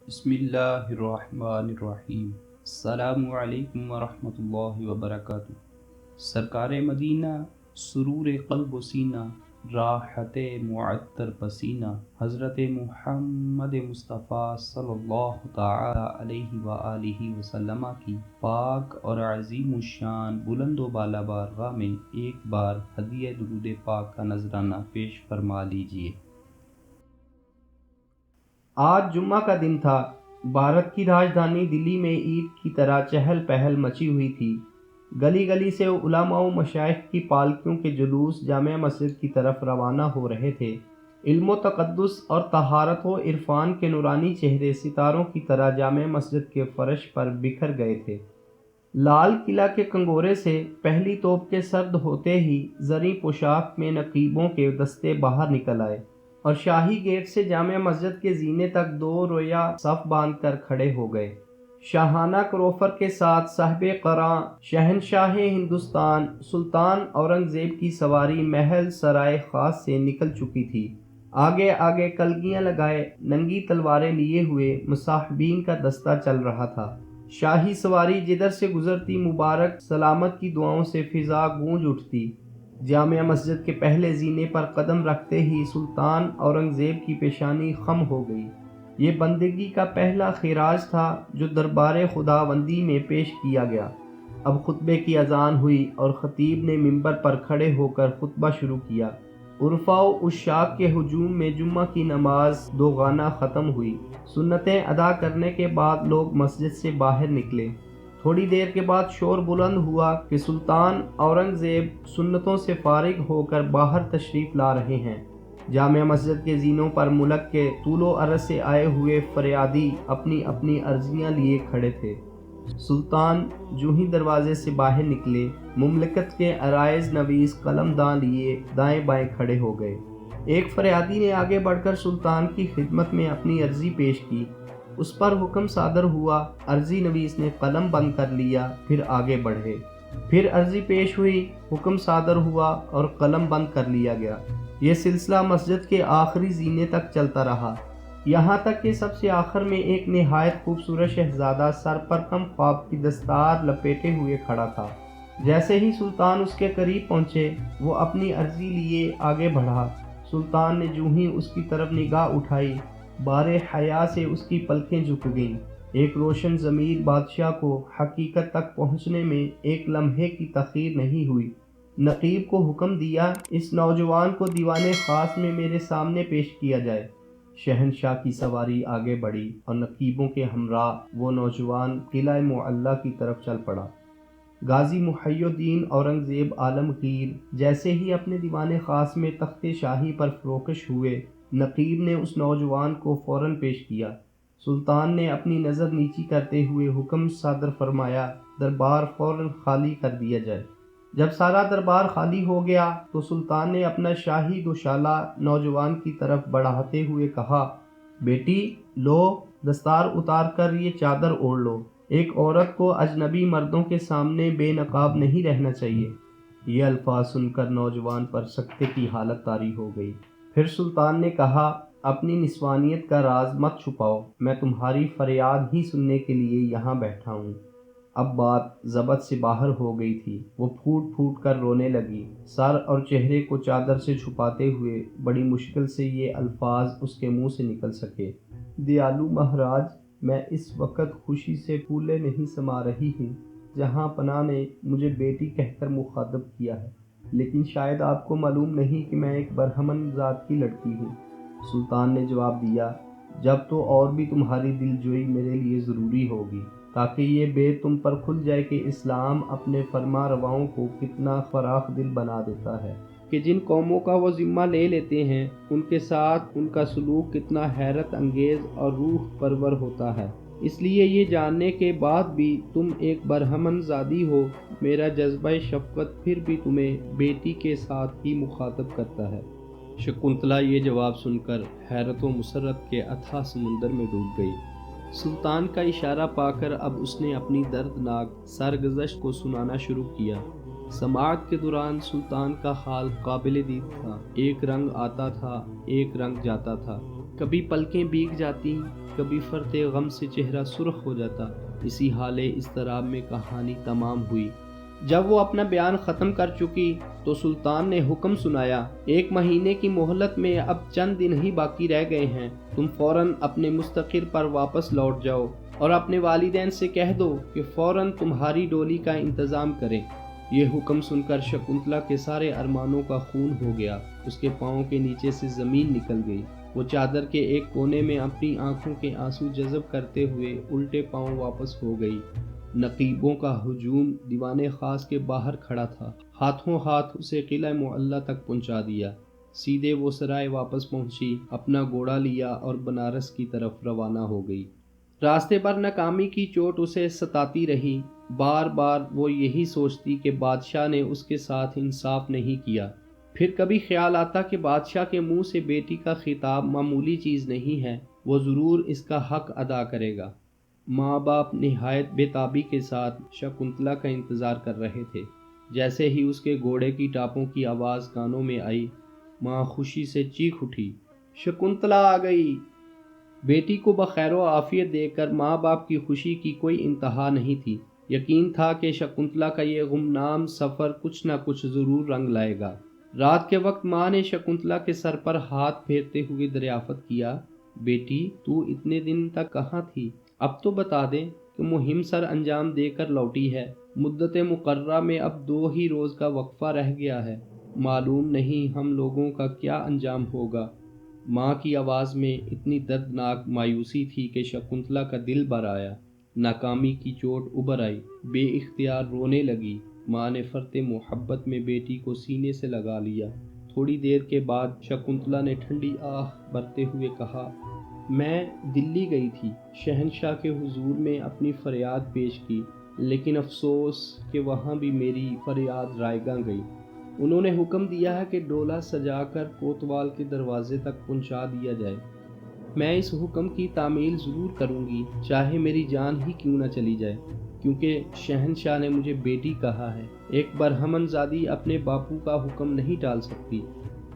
بسم اللہ الرحمن الرحیم۔ السلام علیکم ورحمۃ اللہ وبرکاتہ۔ سرکار مدینہ، سرور قلب و سینہ، راحت معطر پسینہ، حضرت محمد مصطفیٰ صلی اللہ تعالی علیہ وآلہ وسلم کی پاک اور عظیم الشان بلند و بالا بارگاہ میں ایک بار ہدیہ درود پاک کا نذرانہ پیش فرما لیجیے۔ آج جمعہ کا دن تھا۔ بھارت کی راجدھانی دلی میں عید کی طرح چہل پہل مچی ہوئی تھی۔ گلی گلی سے علماء و مشائخ کی پالکیوں کے جلوس جامع مسجد کی طرف روانہ ہو رہے تھے۔ علم و تقدس اور طہارت و عرفان کے نورانی چہرے ستاروں کی طرح جامع مسجد کے فرش پر بکھر گئے تھے۔ لال قلعہ کے کنگورے سے پہلی توپ کے سرد ہوتے ہی زرعی پوشاک میں نقیبوں کے دستے باہر نکل آئے اور شاہی گیٹ سے جامع مسجد کے زینے تک دو رویا صف باندھ کر کھڑے ہو گئے۔ شاہانہ کروفر کے ساتھ صاحب قراں شہنشاہ ہندوستان سلطان اورنگزیب کی سواری محل سرائے خاص سے نکل چکی تھی۔ آگے آگے کلگیاں لگائے ننگی تلواریں لیے ہوئے مصاحبین کا دستہ چل رہا تھا۔ شاہی سواری جدھر سے گزرتی مبارک سلامت کی دعاؤں سے فضا گونج اٹھتی۔ جامع مسجد کے پہلے زینے پر قدم رکھتے ہی سلطان اورنگزیب کی پیشانی خم ہو گئی۔ یہ بندگی کا پہلا خراج تھا جو دربار خداوندی میں پیش کیا گیا۔ اب خطبے کی اذان ہوئی اور خطیب نے منبر پر کھڑے ہو کر خطبہ شروع کیا۔ عرفاء و عشاق کے ہجوم میں جمعہ کی نماز دوغانہ ختم ہوئی۔ سنتیں ادا کرنے کے بعد لوگ مسجد سے باہر نکلے۔ تھوڑی دیر کے بعد شور بلند ہوا کہ سلطان اورنگزیب سنتوں سے فارغ ہو کر باہر تشریف لا رہے ہیں۔ جامع مسجد کے زینوں پر ملک کے طول و عرض سے آئے ہوئے فریادی اپنی اپنی عرضیاں لیے کھڑے تھے۔ سلطان جو ہی دروازے سے باہر نکلے، مملکت کے عرائض نویس قلم داں لیے دائیں بائیں کھڑے ہو گئے۔ ایک فریادی نے آگے بڑھ کر سلطان کی خدمت میں اپنی عرضی پیش کی۔ اس پر حکم صادر ہوا۔ عرضی نویس نے قلم بند کر لیا، پھر آگے بڑھے۔ پھر عرضی پیش ہوئی، حکم صادر ہوا اور قلم بند کر لیا گیا۔ یہ سلسلہ مسجد کے آخری زینے تک چلتا رہا، یہاں تک کہ سب سے آخر میں ایک نہایت خوبصورت شہزادہ سر پر کم خواب کی دستار لپیٹے ہوئے کھڑا تھا۔ جیسے ہی سلطان اس کے قریب پہنچے، وہ اپنی عرضی لیے آگے بڑھا۔ سلطان نے جو ہی اس کی طرف نگاہ اٹھائی، بارے حیا سے اس کی پلکیں جھک گئیں۔ ایک روشن ضمیر بادشاہ کو حقیقت تک پہنچنے میں ایک لمحے کی تاخیر نہیں ہوئی۔ نقیب کو حکم دیا، اس نوجوان کو دیوان خاص میں میرے سامنے پیش کیا جائے۔ شہنشاہ کی سواری آگے بڑھی اور نقیبوں کے ہمراہ وہ نوجوان قلعہ معلیٰ کی طرف چل پڑا۔ غازی محی الدین اورنگزیب عالمگیر جیسے ہی اپنے دیوان خاص میں تخت شاہی پر فروکش ہوئے، نقیب نے اس نوجوان کو فوراً پیش کیا۔ سلطان نے اپنی نظر نیچی کرتے ہوئے حکم صادر فرمایا، دربار فوراً خالی کر دیا جائے۔ جب سارا دربار خالی ہو گیا تو سلطان نے اپنا شاہی دوشالہ نوجوان کی طرف بڑھاتے ہوئے کہا، بیٹی لو، دستار اتار کر یہ چادر اوڑھ لو۔ ایک عورت کو اجنبی مردوں کے سامنے بے نقاب نہیں رہنا چاہیے۔ یہ الفاظ سن کر نوجوان پر سکتے کی حالت طاری ہو گئی۔ پھر سلطان نے کہا، اپنی نسوانیت کا راز مت چھپاؤ، میں تمہاری فریاد ہی سننے کے لیے یہاں بیٹھا ہوں۔ اب بات ضبط سے باہر ہو گئی تھی۔ وہ پھوٹ پھوٹ کر رونے لگی، سر اور چہرے کو چادر سے چھپاتے ہوئے بڑی مشکل سے یہ الفاظ اس کے منہ سے نکل سکے، دیالو مہاراج، میں اس وقت خوشی سے پھولے نہیں سما رہی ہوں۔ جہاں پناہ نے مجھے بیٹی کہہ کر مخاطب کیا ہے، لیکن شاید آپ کو معلوم نہیں کہ میں ایک برہمن ذات کی لڑکی ہوں۔ سلطان نے جواب دیا، جب تو اور بھی تمہاری دلجوئی میرے لیے ضروری ہوگی، تاکہ یہ بات تم پر کھل جائے کہ اسلام اپنے فرما رواؤں کو کتنا فراخ دل بنا دیتا ہے، کہ جن قوموں کا وہ ذمہ لے لیتے ہیں ان کے ساتھ ان کا سلوک کتنا حیرت انگیز اور روح پرور ہوتا ہے۔ اس لیے یہ جاننے کے بعد بھی تم ایک برہمن زادی ہو، میرا جذبہ شفقت پھر بھی تمہیں بیٹی کے ساتھ ہی مخاطب کرتا ہے۔ شکنتلا یہ جواب سن کر حیرت و مسرت کے اتھاہ سمندر میں ڈوب گئی۔ سلطان کا اشارہ پا کر اب اس نے اپنی دردناک سرگزشت کو سنانا شروع کیا۔ سماعت کے دوران سلطان کا حال قابل دید تھا۔ ایک رنگ آتا تھا، ایک رنگ جاتا تھا۔ کبھی پلکیں بھیگ جاتی، کبھی فرط غم سے چہرہ سرخ ہو جاتا۔ اسی حال اضطراب میں کہانی تمام ہوئی۔ جب وہ اپنا بیان ختم کر چکی تو سلطان نے حکم سنایا، 1 مہینے کی مہلت میں اب چند دن ہی باقی رہ گئے ہیں، تم فوراً اپنے مستقر پر واپس لوٹ جاؤ اور اپنے والدین سے کہہ دو کہ فوراً تمہاری ڈولی کا انتظام کریں۔ یہ حکم سن کر شکنتلا کے سارے ارمانوں کا خون ہو گیا، اس کے پاؤں کے نیچے سے زمین نکل گئی۔ وہ چادر کے ایک کونے میں اپنی آنکھوں کے آنسو جذب کرتے ہوئے الٹے پاؤں واپس ہو گئی۔ نقیبوں کا ہجوم دیوان خاص کے باہر کھڑا تھا، ہاتھوں ہاتھ اسے قلعہ معلیٰ تک پہنچا دیا۔ سیدھے وہ سرائے واپس پہنچی، اپنا گھوڑا لیا اور بنارس کی طرف روانہ ہو گئی۔ راستے پر ناکامی کی چوٹ اسے ستاتی رہی، بار بار وہ یہی سوچتی کہ بادشاہ نے اس کے ساتھ انصاف نہیں کیا۔ پھر کبھی خیال آتا کہ بادشاہ کے منہ سے بیٹی کا خطاب معمولی چیز نہیں ہے، وہ ضرور اس کا حق ادا کرے گا۔ ماں باپ نہایت بے تابی کے ساتھ شکنتلا کا انتظار کر رہے تھے۔ جیسے ہی اس کے گھوڑے کی ٹاپوں کی آواز کانوں میں آئی، ماں خوشی سے چیخ اٹھی، شکنتلا آ گئی! بیٹی کو بخیر و عافیت دیکھ کر ماں باپ کی خوشی کی کوئی انتہا نہیں تھی۔ یقین تھا کہ شکنتلا کا یہ گمنام سفر کچھ نہ کچھ ضرور رنگ لائے گا۔ رات کے وقت ماں نے شکنتلا کے سر پر ہاتھ پھیرتے ہوئے دریافت کیا، بیٹی تو اتنے دن تک کہاں تھی؟ اب تو بتا دیں کہ مہم سر انجام دے کر لوٹی ہے۔ مدت مقررہ میں اب 2 ہی روز کا وقفہ رہ گیا ہے، معلوم نہیں ہم لوگوں کا کیا انجام ہوگا۔ ماں کی آواز میں اتنی دردناک مایوسی تھی کہ شکنتلا کا دل بھر آیا۔ ناکامی کی چوٹ ابھر آئی، بے اختیار رونے لگی۔ ماں نے فرط محبت میں بیٹی کو سینے سے لگا لیا۔ تھوڑی دیر کے بعد شکنتلا نے ٹھنڈی آہ بھرتے ہوئے کہا، میں دلی گئی تھی، شہنشاہ کے حضور میں اپنی فریاد پیش کی، لیکن افسوس کہ وہاں بھی میری فریاد رائیگاں گئی۔ انہوں نے حکم دیا ہے کہ ڈولہ سجا کر کوتوال کے دروازے تک پہنچا دیا جائے۔ میں اس حکم کی تعمیل ضرور کروں گی، چاہے میری جان ہی کیوں نہ چلی جائے، کیونکہ شہنشاہ نے مجھے بیٹی کہا ہے۔ ایک برہمن زادی اپنے باپو کا حکم نہیں ٹال سکتی۔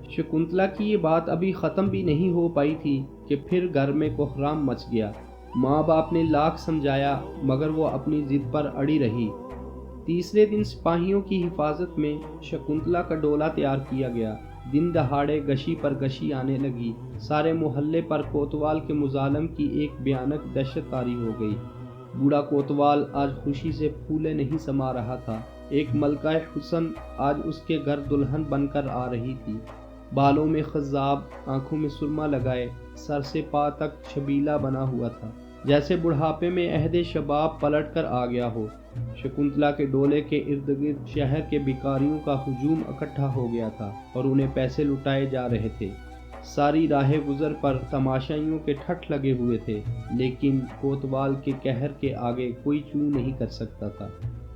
شکنتلا کی یہ بات ابھی ختم بھی نہیں ہو پائی تھی کہ پھر گھر میں کوہرام مچ گیا۔ ماں باپ نے لاکھ سمجھایا مگر وہ اپنی ضد پر اڑی رہی۔ تیسرے دن سپاہیوں کی حفاظت میں شکنتلا کا ڈولہ تیار کیا گیا۔ دن دہاڑے گشی پر گشی آنے لگی۔ سارے محلے پر کوتوال کے مظالم کی ایک بھیانک دہشت طاری ہو گئی۔ بوڑھا کوتوال آج خوشی سے پھولے نہیں سما رہا تھا۔ ایک ملکہ حسن آج اس کے گھر دلہن بن کر آ رہی تھی۔ بالوں میں خضاب، آنکھوں میں سرما لگائے، سر سے پا تک چھبیلا بنا ہوا تھا، جیسے بڑھاپے میں عہد شباب پلٹ کر آ گیا ہو۔ شکنتلا کے ڈولے کے ارد گرد شہر کے بھکاریوں کا ہجوم اکٹھا ہو گیا تھا اور انہیں پیسے لٹائے جا رہے تھے۔ ساری راہ گزر پر تماشائیوں کے ٹھٹ لگے ہوئے تھے، لیکن کوتوال کے قہر کے آگے کوئی چوں نہیں کر سکتا تھا۔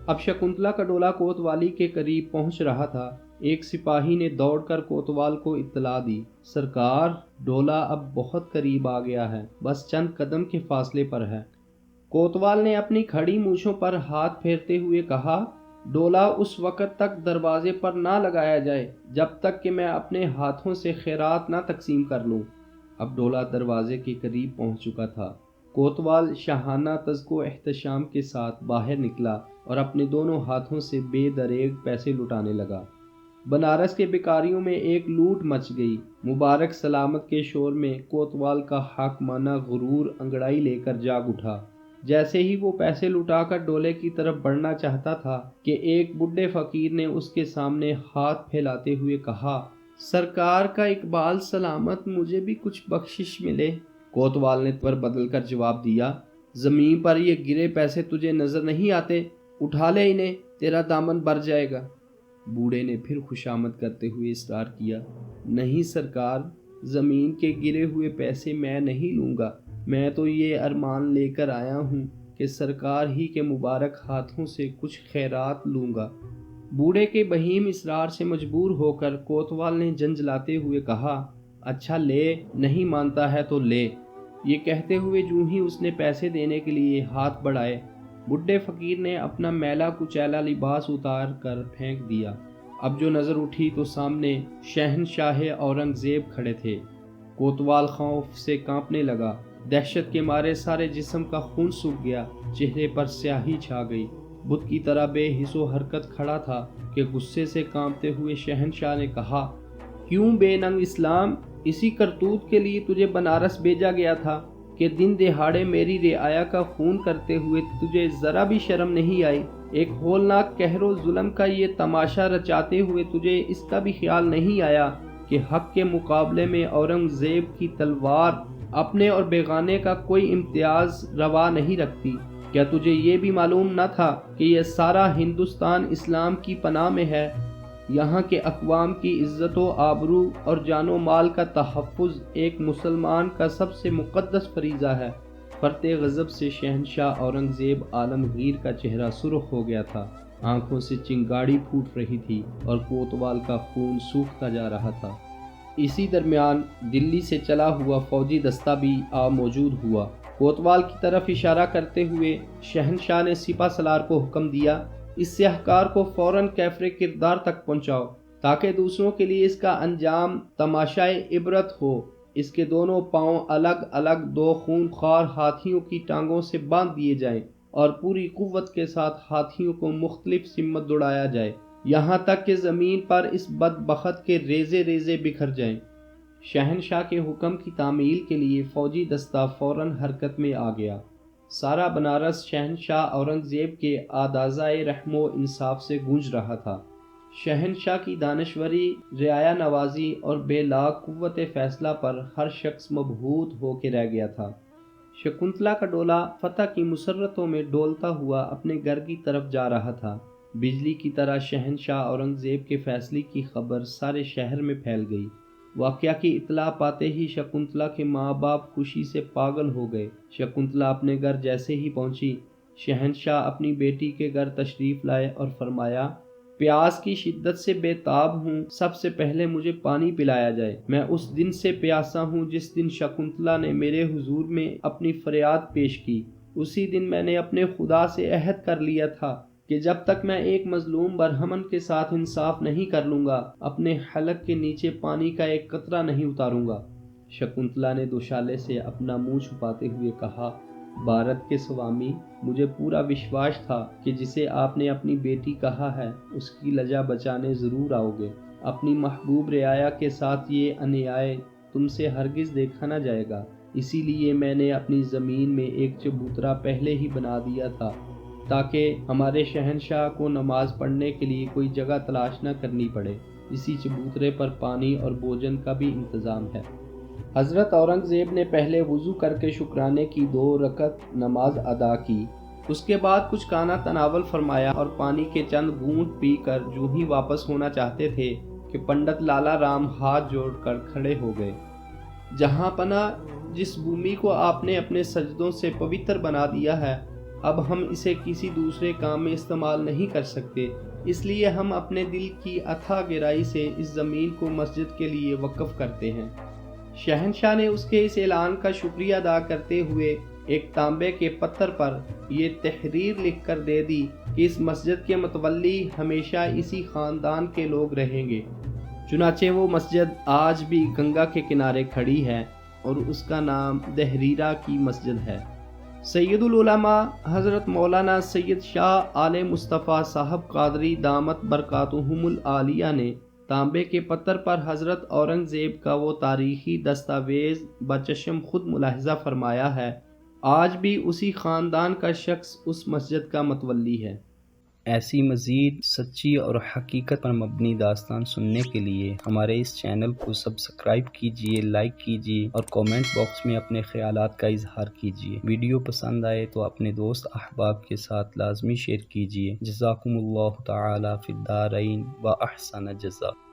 اب شکنتلا کا ڈولہ کوتوالی کے قریب پہنچ رہا تھا۔ ایک سپاہی نے دوڑ کر کوتوال کو اطلاع دی، سرکار، ڈولہ اب بہت قریب آ گیا ہے، بس چند قدم کے فاصلے پر ہے۔ کوتوال نے اپنی کھڑی مونچھوں پر ہاتھ پھیرتے ہوئے کہا، ڈولہ اس وقت تک دروازے پر نہ لگایا جائے جب تک کہ میں اپنے ہاتھوں سے خیرات نہ تقسیم کر لوں۔ اب ڈولہ دروازے کے قریب پہنچ چکا تھا۔ کوتوال شاہانہ تزک و احتشام کے ساتھ باہر نکلا اور اپنے دونوں ہاتھوں سے بے دریغ پیسے لٹانے لگا۔ بنارس کے بھکاریوں میں ایک لوٹ مچ گئی۔ مبارک سلامت کے شور میں کوتوال کا حاکمانہ غرور انگڑائی لے کر جاگ اٹھا۔ جیسے ہی وہ پیسے لٹا کر ڈولے کی طرف بڑھنا چاہتا تھا کہ ایک بڈھے فقیر نے اس کے سامنے ہاتھ پھیلاتے ہوئے کہا، سرکار کا اقبال سلامت، مجھے بھی کچھ بخشش ملے۔ کوتوال نے پر بدل کر جواب دیا، زمین پر یہ گرے پیسے تجھے نظر نہیں آتے؟ اٹھا لے انہیں، تیرا دامن بھر جائے گا۔ بوڑھے نے پھر خوشامد کرتے ہوئے اصرار کیا، نہیں سرکار، زمین کے گرے ہوئے پیسے میں نہیں لوں گا، میں تو یہ ارمان لے کر آیا ہوں کہ سرکار ہی کے مبارک ہاتھوں سے کچھ خیرات لوں گا۔ بوڑھے کے بہیم اصرار سے مجبور ہو کر کوتوال نے جھنجھلاتے ہوئے کہا، اچھا لے، نہیں مانتا ہے تو لے۔ یہ کہتے ہوئے جوں ہی اس نے پیسے دینے کے لیے ہاتھ بڑھائے، بڈھے فقیر نے اپنا میلا کچیلا لباس اتار کر پھینک دیا۔ اب جو نظر اٹھی تو سامنے شہنشاہ اورنگزیب کھڑے تھے۔ کوتوال خوف سے کانپنے لگا۔ دہشت کے مارے سارے جسم کا خون سوکھ گیا، چہرے پر سیاہی چھا گئی۔ بت کی طرح بے حس و حرکت کھڑا تھا کہ غصے سے کانپتے ہوئے شہنشاہ نے کہا، کیوں بے ننگ اسلام، اسی کرتوت کے لیے تجھے بنارس بھیجا گیا تھا کہ دن دہاڑے میری رعایا کا خون کرتے ہوئے تجھے ذرا بھی شرم نہیں آئی؟ ایک ہولناک قہر و ظلم کا یہ تماشا رچاتے ہوئے تجھے اس کا بھی خیال نہیں آیا کہ حق کے مقابلے میں اورنگزیب کی تلوار اپنے اور بیگانے کا کوئی امتیاز روا نہیں رکھتی؟ کیا تجھے یہ بھی معلوم نہ تھا کہ یہ سارا ہندوستان اسلام کی پناہ میں ہے؟ یہاں کے اقوام کی عزت و آبرو اور جان و مال کا تحفظ ایک مسلمان کا سب سے مقدس فریضہ ہے۔ فرط غضب سے شہنشاہ اورنگزیب عالمگیر کا چہرہ سرخ ہو گیا تھا، آنکھوں سے چنگاڑی پھوٹ رہی تھی اور کوتوال کا خون سوکھتا جا رہا تھا۔ اسی درمیان دلی سے چلا ہوا فوجی دستہ بھی آ موجود ہوا۔ کوتوال کی طرف اشارہ کرتے ہوئے شہنشاہ نے سپہ سالار کو حکم دیا، اس سیاہکار کو فوراً کیفر کردار تک پہنچاؤ تاکہ دوسروں کے لیے اس کا انجام تماشائے عبرت ہو۔ اس کے دونوں پاؤں الگ الگ دو خونخوار ہاتھیوں کی ٹانگوں سے باندھ دیے جائیں اور پوری قوت کے ساتھ ہاتھیوں کو مختلف سمت دوڑایا جائے، یہاں تک کہ زمین پر اس بدبخت کے ریزے ریزے بکھر جائیں۔ شہنشاہ کے حکم کی تعمیل کے لیے فوجی دستہ فوراً حرکت میں آ گیا۔ سارا بنارس شہنشاہ اورنگزیب کے آدازائے رحم و انصاف سے گونج رہا تھا۔ شہنشاہ کی دانشوری، رعایا نوازی اور بے لاگ قوت فیصلہ پر ہر شخص مبہوت ہو کے رہ گیا تھا۔ شکنتلا کا ڈولہ فتح کی مسرتوں میں ڈولتا ہوا اپنے گھر کی طرف جا رہا تھا۔ بجلی کی طرح شہنشاہ اورنگزیب کے فیصلے کی خبر سارے شہر میں پھیل گئی۔ واقعہ کی اطلاع پاتے ہی شکنتلا کے ماں باپ خوشی سے پاگل ہو گئے۔ شکنتلا اپنے گھر جیسے ہی پہنچی، شہنشاہ اپنی بیٹی کے گھر تشریف لائے اور فرمایا، پیاس کی شدت سے بے تاب ہوں، سب سے پہلے مجھے پانی پلایا جائے۔ میں اس دن سے پیاسا ہوں جس دن شکنتلا نے میرے حضور میں اپنی فریاد پیش کی۔ اسی دن میں نے اپنے خدا سے عہد کر لیا تھا کہ جب تک میں ایک مظلوم برہمن کے ساتھ انصاف نہیں کر لوں گا، اپنے حلق کے نیچے پانی کا ایک قطرہ نہیں اتاروں گا۔ شکنتلا نے دوشالے سے اپنا منہ چھپاتے ہوئے کہا، بھارت کے سوامی، مجھے پورا وشواس تھا کہ جسے آپ نے اپنی بیٹی کہا ہے اس کی لجا بچانے ضرور آؤ گے۔ اپنی محبوب رعایا کے ساتھ یہ انیائے تم سے ہرگز دیکھا نہ جائے گا، اسی لیے میں نے اپنی زمین میں ایک چبوترا پہلے ہی بنا دیا تھا تاکہ ہمارے شہنشاہ کو نماز پڑھنے کے لیے کوئی جگہ تلاش نہ کرنی پڑے۔ اسی چبوترے پر پانی اور بھوجن کا بھی انتظام ہے۔ حضرت اورنگزیب نے پہلے وضو کر کے شکرانے کی 2 رکعت نماز ادا کی، اس کے بعد کچھ کھانا تناول فرمایا اور پانی کے چند گھونٹ پی کر جو ہی واپس ہونا چاہتے تھے کہ پنڈت لالا رام ہاتھ جوڑ کر کھڑے ہو گئے۔ جہاں پناہ، جس بھومی کو آپ نے اپنے سجدوں سے پوتر بنا دیا ہے، اب ہم اسے کسی دوسرے کام میں استعمال نہیں کر سکتے، اس لیے ہم اپنے دل کی اتھاہ گہرائی سے اس زمین کو مسجد کے لیے وقف کرتے ہیں۔ شہنشاہ نے اس کے اس اعلان کا شکریہ ادا کرتے ہوئے ایک تانبے کے پتھر پر یہ تحریر لکھ کر دے دی کہ اس مسجد کے متولی ہمیشہ اسی خاندان کے لوگ رہیں گے۔ چنانچہ وہ مسجد آج بھی گنگا کے کنارے کھڑی ہے اور اس کا نام دہریرہ کی مسجد ہے۔ سید العلماء حضرت مولانا سید شاہ آل مصطفیٰ صاحب قادری دامت برکاتہم العالیہ نے تانبے کے پتھر پر حضرت اورنگزیب کا وہ تاریخی دستاویز بچشم خود ملاحظہ فرمایا ہے، آج بھی اسی خاندان کا شخص اس مسجد کا متولی ہے۔ ایسی مزید سچی اور حقیقت پر مبنی داستان سننے کے لیے ہمارے اس چینل کو سبسکرائب کیجیے، لائک کیجیے اور کومنٹ باکس میں اپنے خیالات کا اظہار کیجیے۔ ویڈیو پسند آئے تو اپنے دوست احباب کے ساتھ لازمی شیئر کیجیے۔ جزاکم اللہ تعالی فی الدارین و احسن جزا۔